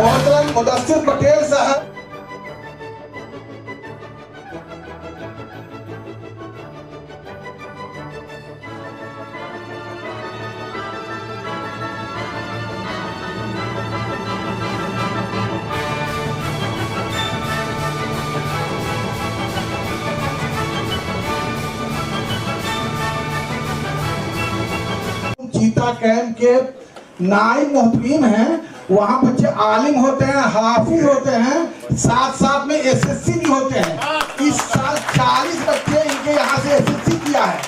मोहतरम मुदस्सिर पटेल साहब। चीता कैंप के नाइब मुहतमीम हैं, वहाँ बच्चे आलिम होते हैं, हाफिज होते हैं, साथ साथ में एसएससी भी होते हैं। इस साल 40 बच्चे इनके यहाँ से एसएससी किया है।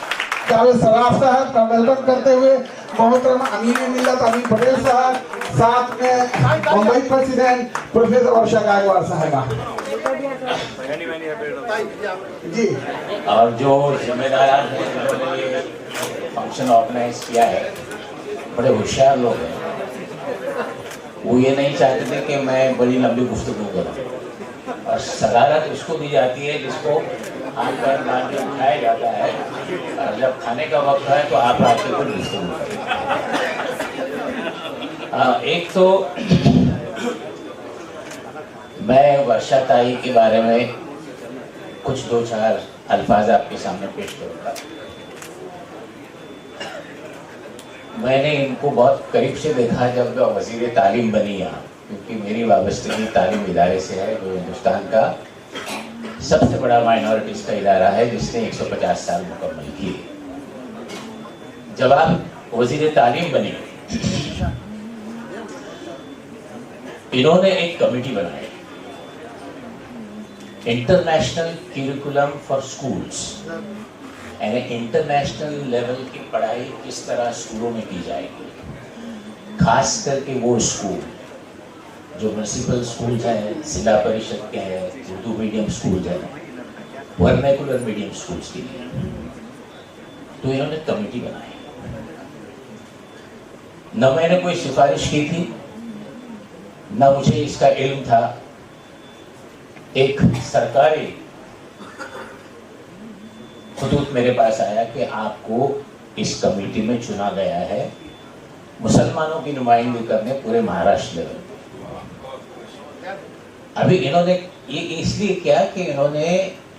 जावेद सराफ साहब का वेलकम करते हुए मोहतरम अमीर मिल्लत अमीर पटेल साहब, साथ में मुंबई प्रेसिडेंट प्रोफेसर वर्षा गायकवाड़ साहबा जी। और जो जिम्मेदार फंक्शन ऑर्गेनाइज किया है, बड़े होशियार लोग हैं। वो ये नहीं चाहते थे कि मैं बड़ी लंबी गुफ्तगू करूँ, और सदारत उसको दी जाती है जिसको हाथ पैर बांध के उठाया जाता है, और जब खाने का वक्त है तो आप आके फिर गुफ्तगू करें। एक तो मैं वर्षा ताई के बारे में कुछ दो चार अल्फाज आपके सामने पेश करूँगा। मैंने इनको बहुत करीब से देखा जब वज़ीर तालीम बनी यहाँ, क्योंकि मेरी वाबस्तगी तालीम इदारे से है जो हिंदुस्तान का सबसे बड़ा माइनॉरिटीज़ का इदारा है, जिसने 150 साल मुकम्मल किए। जब आप वज़ीर तालीम बनी, इन्होंने एक कमेटी बनाई, इंटरनेशनल करिकुलम फॉर स्कूल्स, यानी इंटरनेशनल लेवल की पढ़ाई किस तरह स्कूलों में की जाएगी, खास करके वो स्कूल जो म्युनिसिपल स्कूल्स हैं, जिला परिषद के हैं, उर्दू मीडियम स्कूल्स हैं, वर्नाकुलर मीडियम स्कूल्स के लिए। तो इन्होंने कमेटी बनाई। न मैंने कोई सिफारिश की थी, न मुझे इसका इल्म था। एक सरकारी खुतूत मेरे पास आया कि आपको इस कमेटी में चुना गया है मुसलमानों की नुमाइंदगी करने पूरे महाराष्ट्र लेवल। अभी इन्होंने ये इसलिए किया कि इन्होंने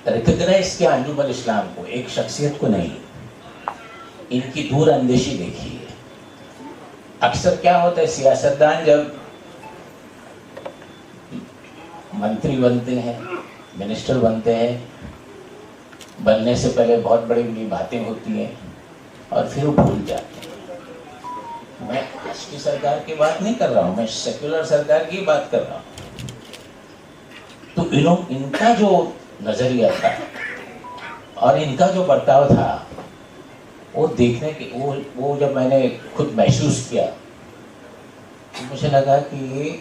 रिकॉग्नाइज किया अंजुमन इस्लाम को, एक शख्सियत को नहीं। इनकी दूर अंदेशी देखी है। अक्सर क्या होता है, सियासतदान जब मंत्री बनते हैं, मिनिस्टर बनते हैं, बनने से पहले बहुत बड़ी बड़ी बातें होती हैं और फिर वो भूल जाते हैं। मैं राष्ट्रीय सरकार की बात नहीं कर रहा हूँ, मैं सेक्युलर सरकार की बात कर रहा हूँ। तो इनका जो नजरिया था और इनका जो बर्ताव था, वो देखने के वो जब मैंने खुद महसूस किया तो मुझे लगा कि ये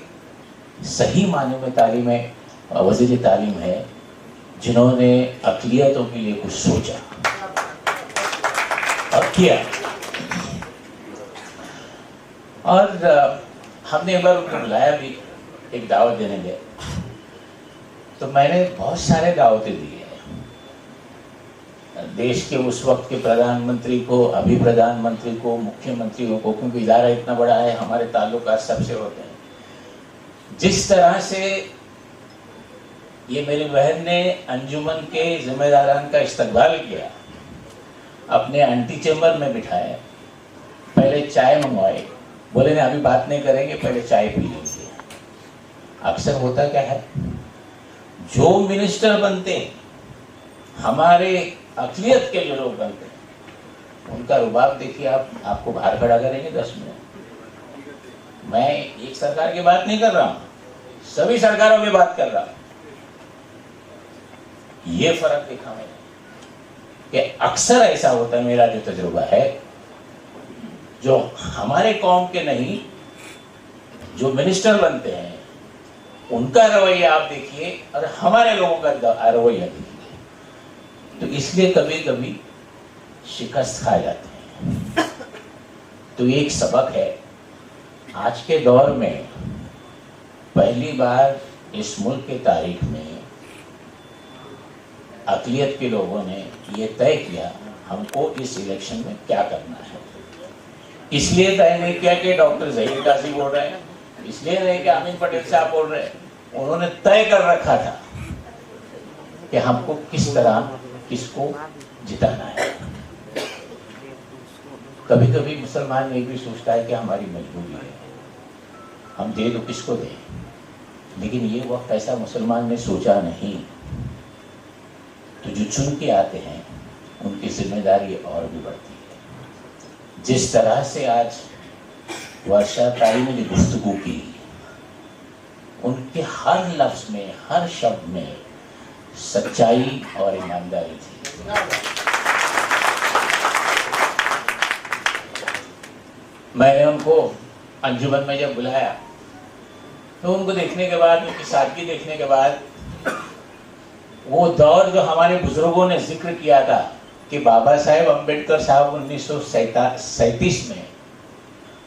सही मायने में तालीम है, वज़ीर तालीम है, जिन्होंने अक़लियतों के लिए कुछ सोचा और किया। और हमने एक बार उनको बुलाया भी, एक दावत देने गए, तो मैंने बहुत सारे दावतें दी है देश के उस वक्त के प्रधानमंत्री को, अभी प्रधानमंत्री को, मुख्यमंत्रियों को, क्योंकि इदारा इतना बड़ा है, हमारे ताल्लुकात सबसे होते हैं। जिस तरह से ये मेरी बहन ने अंजुमन के जिम्मेदारान का इस्तकबाल किया, अपने एंटी चेम्बर में बिठाया, पहले चाय मंगवाई, बोले नहीं अभी बात नहीं करेंगे, पहले चाय पी लीजिए। अक्सर होता क्या है, जो मिनिस्टर बनते हैं, हमारे अक़लियत के जो लोग बनते हैं, उनका रुबाब देखिए आप, आपको बाहर खड़ा करेंगे 10 मिनट। मैं एक सरकार की बात नहीं कर रहा हूं, सभी सरकारों की बात कर रहा हूं। ये फर्क देखा मैंने कि अक्सर ऐसा होता है, मेरा जो तजुर्बा है, जो हमारे कौम के नहीं, जो मिनिस्टर बनते हैं, उनका रवैया आप देखिए और हमारे लोगों का रवैया देखिए, तो इसलिए कभी कभी शिकस्त खा जाते हैं। तो एक सबक है, आज के दौर में पहली बार इस मुल्क की तारीख में अक़लियत के लोगों ने ये तय किया हमको इस इलेक्शन में क्या करना है। इसलिए तय नहीं किया कि डॉक्टर ज़हीर काजी बोल रहे हैं, इसलिए नहीं कि अमीन पटेल साहब बोल रहे हैं, उन्होंने तय कर रखा था कि हमको किस तरह किसको जिताना है। कभी कभी मुसलमान ये भी सोचता है कि हमारी मजबूरी है, हम दे दो किसको दें, लेकिन ये वक्त ऐसा मुसलमान ने सोचा नहीं। तो जो चुन के आते हैं उनकी जिम्मेदारी और भी बढ़ती है। जिस तरह से आज वर्षा ताई ने जो गुफ्तगू की, उनके हर लफ्ज में, हर शब्द में सच्चाई और ईमानदारी थी। मैंने उनको अंजुमन में जब बुलाया, तो उनको देखने के बाद, उनकी सादगी देखने के बाद, वो दौर जो हमारे बुजुर्गों ने जिक्र किया था कि बाबा साहेब अम्बेडकर साहब 1937 में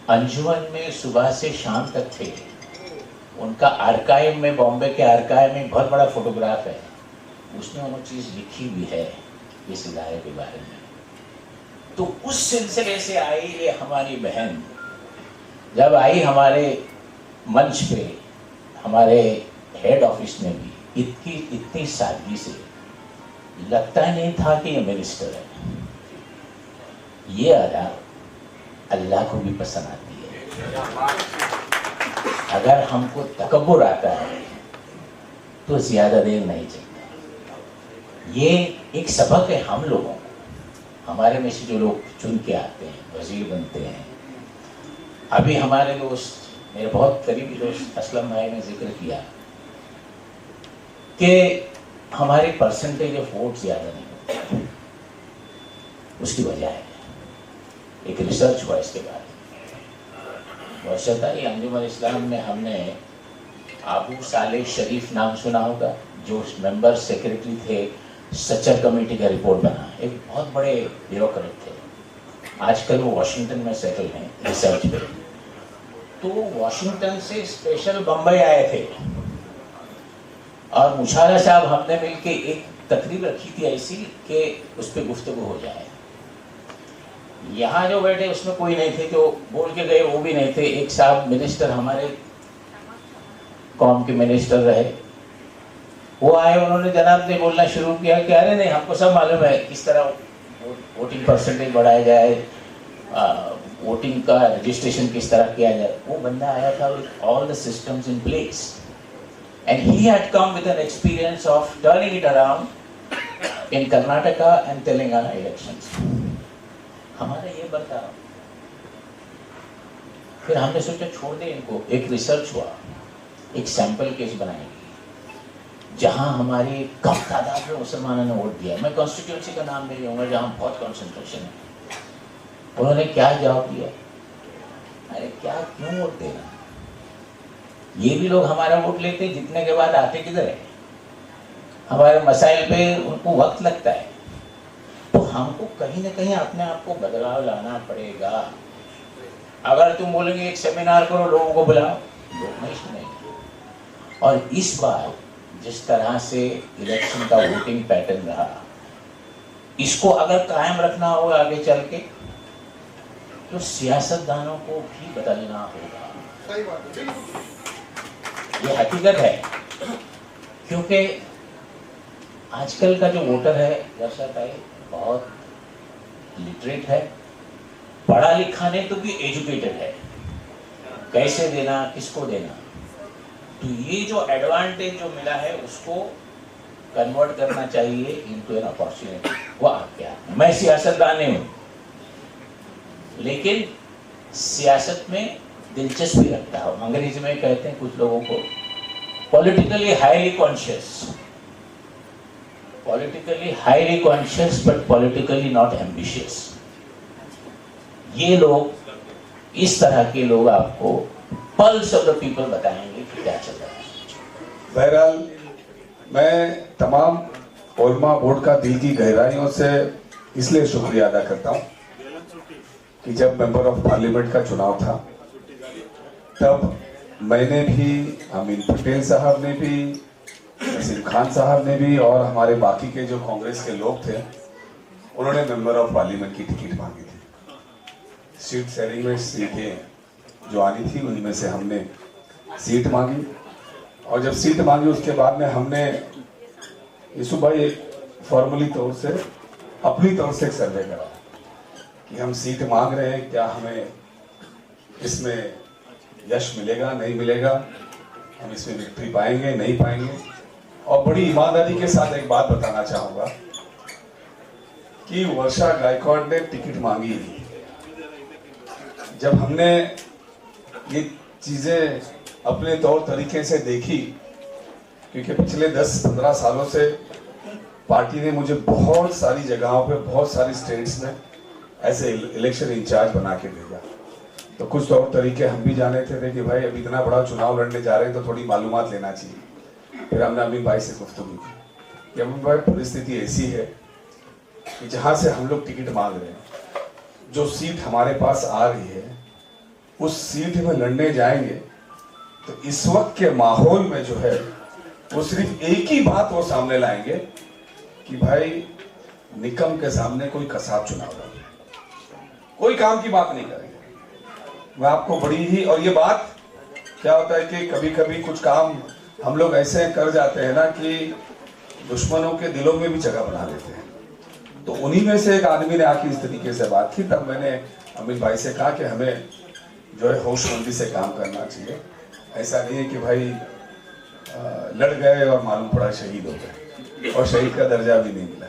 अंजुमन में सुबह से शाम तक थे। उनका आर्काइव में, बॉम्बे के आर्काइव में बहुत बड़ा फोटोग्राफ है, उसमें वो चीज़ लिखी भी है इस इदारे के बारे में। तो उस सिलसिले से आई ये हमारी बहन, जब आई हमारे मंच पे, हमारे हेड ऑफिस में भी इतनी सादगी से, लगता नहीं था कि ये मिनिस्टर है। ये अदा अल्लाह को भी पसंद आती है। अगर हमको तकब्बुर आता है तो ज़्यादा देर नहीं चलता। ये एक सबक है हम लोगों को, हमारे में से जो लोग चुन के आते हैं, वजीर बनते हैं। अभी हमारे दोस्त, मेरे बहुत करीबी दोस्त असलम भाई ने जिक्र किया कि हमारे परसेंटेज ऑफ वोट ज़्यादा नहीं होते। उसकी वजह है, एक रिसर्च हुआ इसके बारे में। वर्षता ये अंजुमन इस्लाम में हमने आबू साले शरीफ नाम सुना होगा, जो मेंबर सेक्रेटरी थे, सच्चर कमेटी का रिपोर्ट बना, एक बहुत बड़े ब्यूरोक्रेट थे। आजकल वो वाशिंगटन में सेटल हैं रिसर्च पे। तो वाशिंगटन से स्पेशल बम्बई आए थे और मुशारा साहब हमने मिलके एक तकरीर रखी थी ऐसी कि उस पर गुफ्तगू हो जाए। यहाँ जो बैठे उसमें कोई नहीं थे, जो बोल के गए वो भी नहीं थे। एक साहब मिनिस्टर, हमारे कौम के मिनिस्टर रहे, वो आए, उन्होंने जनाब ने बोलना शुरू किया कि अरे नहीं, हमको सब मालूम है किस तरह वोटिंग परसेंटेज बढ़ाया जाए, वोटिंग का रजिस्ट्रेशन किस तरह किया जाए। वो बंदा आया था with all the systems in place, and he had come with an experience of turning it around in Karnataka and Telangana elections. हमारा ये बनता। फिर हमने सोचा छोड़ दे इनको। एक रिसर्च हुआ, एक सैंपल केस बनाएंगे जहां हमारी कम तादाद में मुसलमानों ने वोट दिया। मैं कॉन्स्टिट्यूंसी का नाम नहीं लूंगा जहां बहुत कॉन्सेंट्रेशन है। उन्होंने क्या जवाब दिया, अरे क्या क्यों वोट देना, ये भी लोग हमारा वोट लेते, जितने के बाद आते किधर है, हमारे मसाइल पे उनको वक्त लगता है। तो हमको कहीं ना कहीं अपने आप को बदलाव लाना पड़ेगा। अगर तुम बोलेंगे एक सेमिनार करो, लोगों को बुलाओ, लोग नहीं सुनेंगे। और इस बार जिस तरह से इलेक्शन का वोटिंग पैटर्न रहा, इसको अगर कायम रखना होगा आगे चल के, तो सियासतदानों को भी बदलना होगा। ये हकीकत है, क्योंकि आजकल का जो वोटर है वर्षा भाई बहुत लिटरेट है, पढ़ा लिखा नहीं तो भी एजुकेटेड है। कैसे देना, किसको देना, तो ये जो एडवांटेज जो मिला है उसको कन्वर्ट करना चाहिए इनटू एन अपॉर्चुनिटी। वो आपके हाथ में। मैं सियासतदान नहीं हूं, लेकिन सियासत में दिलचस्पी रखता हूं। अंग्रेजी में कहते हैं कुछ लोगों को politically highly conscious but politically not ambitious. ये लोग, इस तरह के लोग आपको पल्स ऑफ द पीपल बताएंगे कि क्या चल रहा है। बहरहाल मैं तमाम ओलमा बोर्ड का दिल की गहराइयों से इसलिए शुक्रिया अदा करता हूं कि जब मेंबर ऑफ पार्लियामेंट का चुनाव था तब मैंने भी, अमीन पटेल साहब ने भी, नसीम खान साहब ने भी और हमारे बाकी के जो कांग्रेस के लोग थे, उन्होंने मेंबर ऑफ पार्लियामेंट की टिकट मांगी थी। सीट शेयरिंग में सीटें जो आनी थी उनमें से हमने सीट मांगी, और जब सीट मांगी उसके बाद में हमने यीशु भाई एक फॉर्मली तौर से अपनी तरफ से एक सर्वे करा कि हम सीट मांग रहे हैं, क्या हमें इसमें यश मिलेगा, नहीं मिलेगा, हम इसमें विक्ट्री पाएंगे, नहीं पाएंगे। और बड़ी ईमानदारी के साथ एक बात बताना चाहूंगा कि वर्षा गायकवाड़ ने टिकट मांगी ही। जब हमने ये चीजें अपने तौर तरीके से देखी, क्योंकि पिछले 10-15 सालों से पार्टी ने मुझे बहुत सारी जगहों पे, बहुत सारी स्टेट्स में ऐसे इलेक्शन इंचार्ज बना के भेजा, तो कुछ तौर तरीके हम भी जाने थे कि भाई अभी इतना बड़ा चुनाव लड़ने जा रहे हैं तो थोड़ी मालूमात लेना चाहिए। फिर हमने अमीन भाई से गुफ्तगू की कि अमीन भाई परिस्थिति ऐसी है कि जहां से हम लोग टिकट मांग रहे हैं, जो सीट हमारे पास आ रही है उस सीट में लड़ने जाएंगे तो इस वक्त के माहौल में जो है वो सिर्फ एक ही बात वो सामने लाएंगे कि भाई निकम के सामने कोई कसाब चुनाव लड़े, कोई काम की बात नहीं करेंगे। मैं आपको बड़ी ही, और ये बात क्या होता है कि कभी कभी कुछ काम हम लोग ऐसे कर जाते हैं ना कि दुश्मनों के दिलों में भी जगह बना लेते हैं। तो उन्हीं में से एक आदमी ने आके इस तरीके से बात की, तब मैंने अमित भाई से कहा कि हमें जो है होशमंदी से काम करना चाहिए। ऐसा नहीं है कि भाई लड़ गए और मालूम पड़ा शहीद हो गए, और शहीद का दर्जा भी नहीं मिला।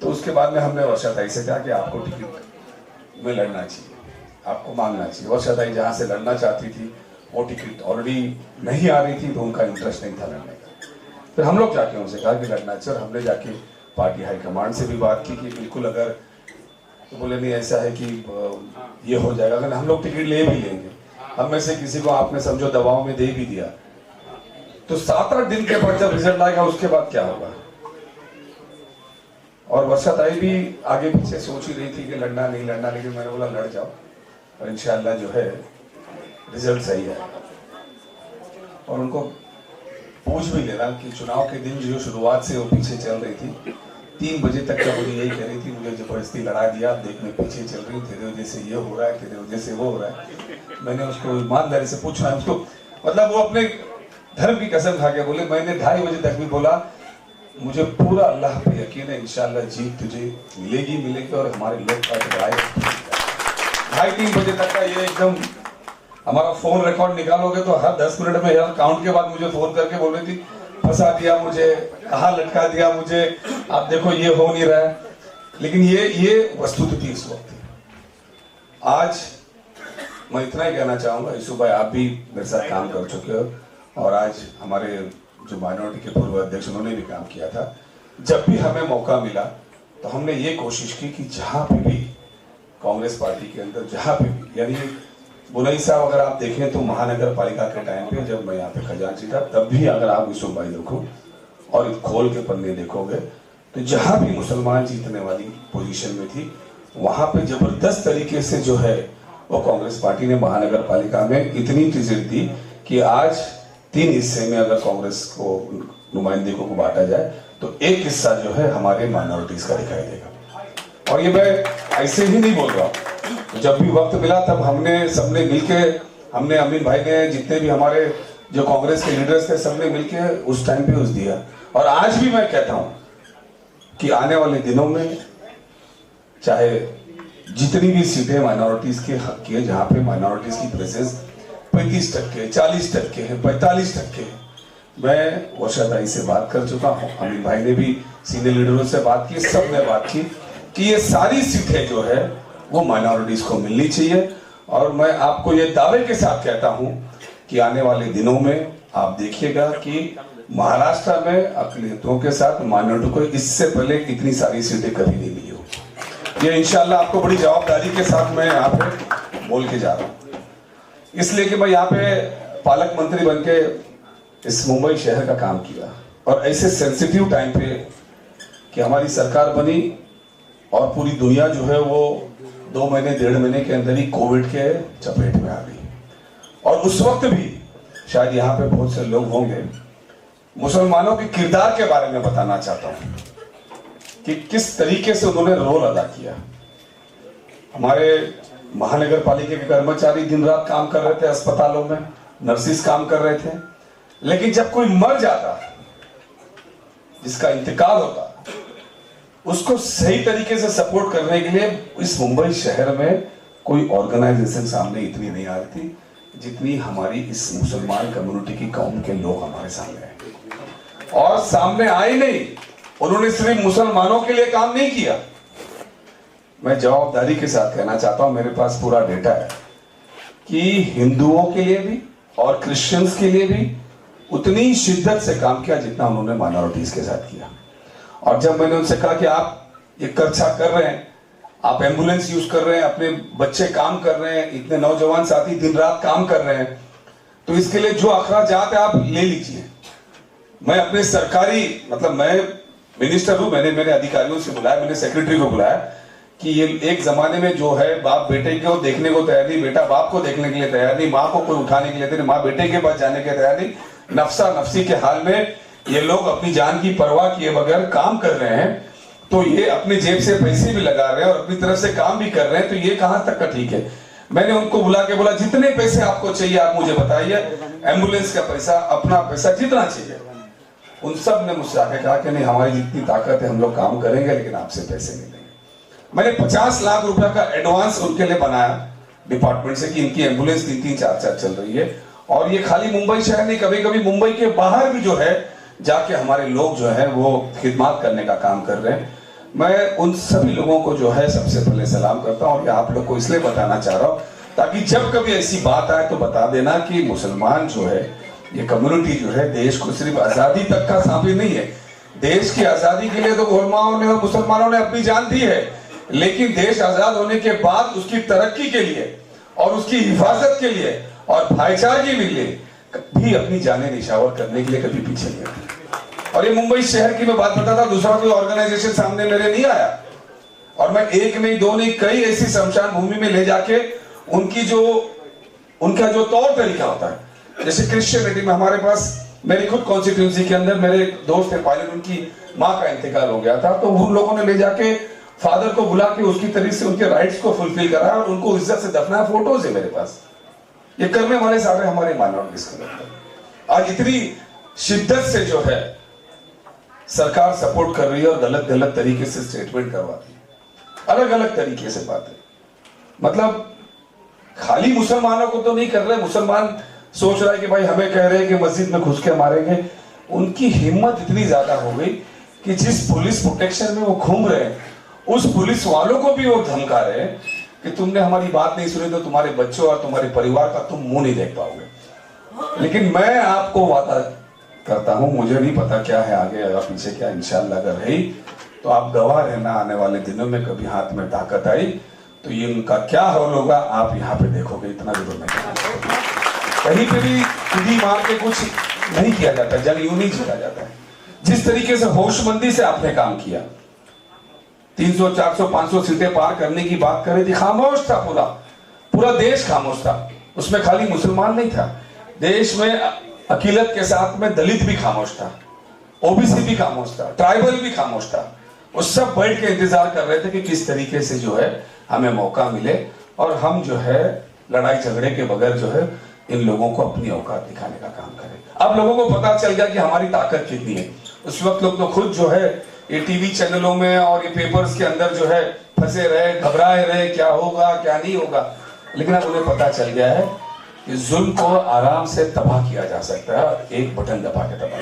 तो उसके बाद में हमने वर्षा ताई से कहा कि आपको टिकट में लड़ना चाहिए, आपको मांगना चाहिए। वर्षा ताई जहाँ से लड़ना चाहती थी वो टिकट ऑलरेडी नहीं आ रही थी, तो उनका इंटरेस्ट नहीं था लड़ने का। फिर हम लोग जाके उनसे कहा कि लड़ना चाहिए, और हमने जाके पार्टी हाईकमांड से भी बात की कि बिल्कुल अगर, तो बोले नहीं ऐसा है कि ये हो जाएगा, अगर हम लोग टिकट ले भी लेंगे, हम में से किसी को आपने समझो दबाव में दे भी दिया, तो 7-8 दिन के बाद जब रिजल्ट आएगा उसके बाद क्या होगा। और वर्षा ताई भी आगे पीछे सोच ही रही थी कि लड़ना नहीं लड़ना, लेकिन मैंने बोला लड़ जाओ और इंशाल्लाह जो है रिजल्ट सही है। और उनको पूछ भी लेना कि चुनाव के दिन जो शुरुआत से वो पीछे चल रही थी, 3 बजे तक जब मुझे यही कह रही थी मुझे जबरदस्ती लड़ा दिया, देख मैं पीछे चल रही हूँ, तेरे वजह से ये हो रहा है, तेरे वजह से वो हो रहा है। मैंने उसको ईमानदारी से पूछा, उसको मतलब वो अपने धर्म की कसम खा के बोले, मैंने 2:30 बजे तक भी बोला मुझे पूरा अल्लाह पे यकीन है इंशाल्लाह जीत तुझे मिलेगी और हमारे लोग का 2:30-3 बजे तक का ये एकदम हमारा फोन रिकॉर्ड निकालोगे तो हर 10 मिनट में यार काउंट के बाद मुझे फोन करके बोल रही थी फंसा दिया मुझे, कहाँ लटका दिया मुझे, आप देखो ये हो नहीं रहा है। लेकिन ये वस्तुस्थिति इस वक्त है। आज मैं इतना ही कहना चाहूंगा, यीशु भाई आप भी मेरे साथ काम कर चुके हो, और आज हमारे जो माइनॉरिटी के पूर्व अध्यक्ष उन्होंने भी काम किया था। जब भी हमें मौका मिला तो हमने ये कोशिश की कि जहां पे भी कांग्रेस पार्टी के अंदर जहां पे भी, यानी बुनई साहब अगर आप देखें तो महानगर पालिका के टाइम पे जब मैं यहाँ पे खजांची था तब भी अगर आप यीशु भाई देखो और खोल के पन्ने देखोगे तो जहां भी मुसलमान जीतने वाली पोजीशन में थी वहां पे जबरदस्त तरीके से जो है वो कांग्रेस पार्टी ने महानगर पालिका में इतनी टिकट दी कि आज 3 हिस्से में अगर कांग्रेस को नुमाइंदगी को बांटा जाए तो एक हिस्सा जो है हमारे माइनॉरिटीज का दिखाई देगा। और ये मैं ऐसे ही नहीं बोल रहा हूँ, जब भी वक्त मिला तब हमने सबने मिलके, हमने अमीन भाई ने, जितने भी हमारे जो कांग्रेस के लीडर्स थे, सबने मिलके उस टाइम पे उस दिया। और आज भी मैं कहता हूं कि आने वाले दिनों में चाहे जितनी भी सीटें माइनॉरिटीज के हक की है, जहां पे माइनॉरिटीज की प्रेजेंस 35%, 40% है, 45% है, मैं वर्षाताई से बात कर चुका हूं, अमीन भाई ने भी सीनियर लीडरों से बात की, सबने बात की कि ये सारी सीटें जो है वो माइनॉरिटीज को मिलनी चाहिए। और मैं आपको ये दावे के साथ कहता हूं कि आने वाले दिनों में आप देखिएगा कि महाराष्ट्र में अकलियतों के साथ माइनॉरिटी को इससे पहले इतनी सारी सीटें कभी नहीं मिली हो। ये इंशाल्लाह आपको बड़ी जवाबदारी के साथ मैं यहाँ पे बोल के जा रहा हूँ, इसलिए कि मैं यहाँ पे पालक मंत्री बनके इस मुंबई शहर का काम किया और ऐसे सेंसिटिव टाइम पे कि हमारी सरकार बनी और पूरी दुनिया जो है वो 2 महीने 1.5 महीने के अंदर ही कोविड के चपेट में आ गई। और उस वक्त भी शायद यहाँ पे बहुत से लोग होंगे, मुसलमानों के किरदार के बारे में बताना चाहता हूं कि किस तरीके से उन्होंने रोल अदा किया। हमारे महानगर पालिका के कर्मचारी दिन रात काम कर रहे थे, अस्पतालों में नर्सिस काम कर रहे थे, लेकिन जब कोई मर जाता, जिसका इंतकाल होता, उसको सही तरीके से सपोर्ट करने के लिए इस मुंबई शहर में कोई ऑर्गेनाइजेशन सामने इतनी नहीं आ रही थी जितनी हमारी इस मुसलमान कम्युनिटी की कौम के लोग हमारे सामने आए। और सामने आए नहीं, उन्होंने सिर्फ मुसलमानों के लिए काम नहीं किया। मैं जवाबदारी के साथ कहना चाहता हूं, मेरे पास पूरा डेटा है कि हिंदुओं के लिए भी और क्रिश्चियंस के लिए भी उतनी शिद्दत से काम किया जितना उन्होंने माइनॉरिटीज के साथ किया। और जब मैंने उनसे कहा कि आप ये खर्चा कर रहे हैं, आप एम्बुलेंस यूज कर रहे हैं, अपने बच्चे काम कर रहे हैं, इतने नौजवान साथी दिन रात काम कर रहे हैं, तो इसके लिए जो अखराजात है आप ले लीजिए। मैं अपने सरकारी, मतलब मैं मिनिस्टर हूं, मैंने मेरे अधिकारियों से बुलाया, मैंने सेक्रेटरी को बुलाया कि ये एक जमाने में जो है बाप बेटे को देखने को तैयार नहीं, बेटा बाप को देखने के लिए तैयार नहीं, माँ को कोई उठाने के लिए तैयार नहीं, माँ बेटे के पास जाने के तैयार नहीं, नफसा नफसी के हाल में ये लोग अपनी जान की परवाह किए बगैर काम कर रहे हैं। तो ये अपने जेब से पैसे भी लगा रहे हैं और अपनी तरफ से काम भी कर रहे हैं, तो ये कहां तक का ठीक है। मैंने उनको बुला के बोला जितने पैसे आपको चाहिए आप मुझे बताइए, एम्बुलेंस का पैसा, अपना पैसा, जितना चाहिए। उन सब ने मुझसे आके कहा कि नहीं, हमारी जितनी ताकत है हम लोग काम करेंगे, लेकिन आपसे पैसे नहीं लेंगे। मैंने 50 लाख रुपए का एडवांस उनके लिए बनाया डिपार्टमेंट से कि इनकी एम्बुलेंस 3-3, 4-4 चल रही है। और ये खाली मुंबई शहर नहीं, कभी कभी मुंबई के बाहर भी जो है जाके हमारे लोग जो है वो खिदमत करने का काम कर रहे हैं। मैं उन सभी लोगों को जो है सबसे पहले सलाम करता हूं और आप लोग को इसलिए बताना चाह रहा हूं ताकि जब कभी ऐसी बात आए तो बता देना कि मुसलमान जो है, ये कम्युनिटी जो है, देश को सिर्फ आजादी तक का साबित नहीं है। देश की आजादी के लिए तो उलमाओं ने और मुसलमानों ने अपनी जान दी है, लेकिन देश आजाद होने के बाद उसकी तरक्की के लिए और उसकी हिफाजत के लिए और भाईचारे के लिए कभी अपनी जानें निछावर करने के लिए कभी पीछे नहीं हटे। और ये मुंबई शहर की मैं बात बताता, दूसरा कोई ऑर्गेनाइजेशन सामने मेरे नहीं आया। और मैं 1 नहीं 2 नहीं, कई ऐसी शमशान भूमि में ले जाके उनका जो तौर तरीका होता है, जैसे क्रिश्चियनिटी में हमारे पास, मेरी खुद कॉन्स्टिट्यूंसी के अंदर मेरे दोस्त थे पायलट, उनकी माँ का इंतकाल हो गया था, तो उन लोगों ने ले जाके फादर को बुला के उसकी तरीके से उनके राइट्स को फुलफिल करा और उनको इज्जत से दफनाया। फोटोज है मेरे पास। ये करने वाले सारे हमारे माइनॉरिटीज के लोग। आज इतनी शिद्दत से जो है सरकार सपोर्ट कर रही है और गलत गलत तरीके से स्टेटमेंट करवाती है, अलग अलग तरीके से बातें। मतलब खाली मुसलमानों को तो नहीं कर रहे, मुसलमान सोच रहा है कि भाई हमें कह रहे हैं कि मस्जिद में घुस के मारेंगे। उनकी हिम्मत इतनी ज्यादा हो गई कि जिस पुलिस प्रोटेक्शन में वो घूम रहे हैं, उस पुलिस वालों को भी वो धमका रहे हैं कि तुमने हमारी बात नहीं सुनी तो तुम्हारे बच्चों और तुम्हारे परिवार का तुम मुंह नहीं देख पाओगे। लेकिन मैं आपको वादा करता हूं, मुझे नहीं पता क्या है आगे या पीछे क्या, इंशाल्लाह अगर रही तो आप गवाह रहना, आने वाले दिनों में कभी हाथ में ताकत आई तो ये उनका क्या हाल होगा आप यहाँ पे देखोगे। इतना जरूर मैं कहीं पे भी खुदी मार के कुछ नहीं किया जाता, जंग यूं नहीं जीता जाता है। जिस तरीके से होशमंदी से आपने काम किया, 300, 400, 500 सीटें पार करने की बात कर रही थी, खामोश था पूरा देश खामोश था। उसमें खाली मुसलमान नहीं था, देश में अकीलत के साथ में दलित भी खामोश था, ओबीसी भी खामोश था, ट्राइबल भी खामोश था। वो सब बैठ के इंतजार कर रहे थे कि किस तरीके से जो है हमें मौका मिले और हम जो है लड़ाई झगड़े के बगैर जो है इन लोगों को अपनी औकात दिखाने का काम करें। अब लोगों को पता चल गया कि हमारी ताकत कितनी है। उस वक्त लोग तो खुद जो है ये टीवी चैनलों में और ये पेपर्स के अंदर जो है फंसे रहे, घबराए रहे, क्या होगा क्या नहीं होगा। लेकिन अब उन्हें पता चल गया है कि जुल्म को आराम से तबाह किया जा सकता है, एक बटन दबा के दबा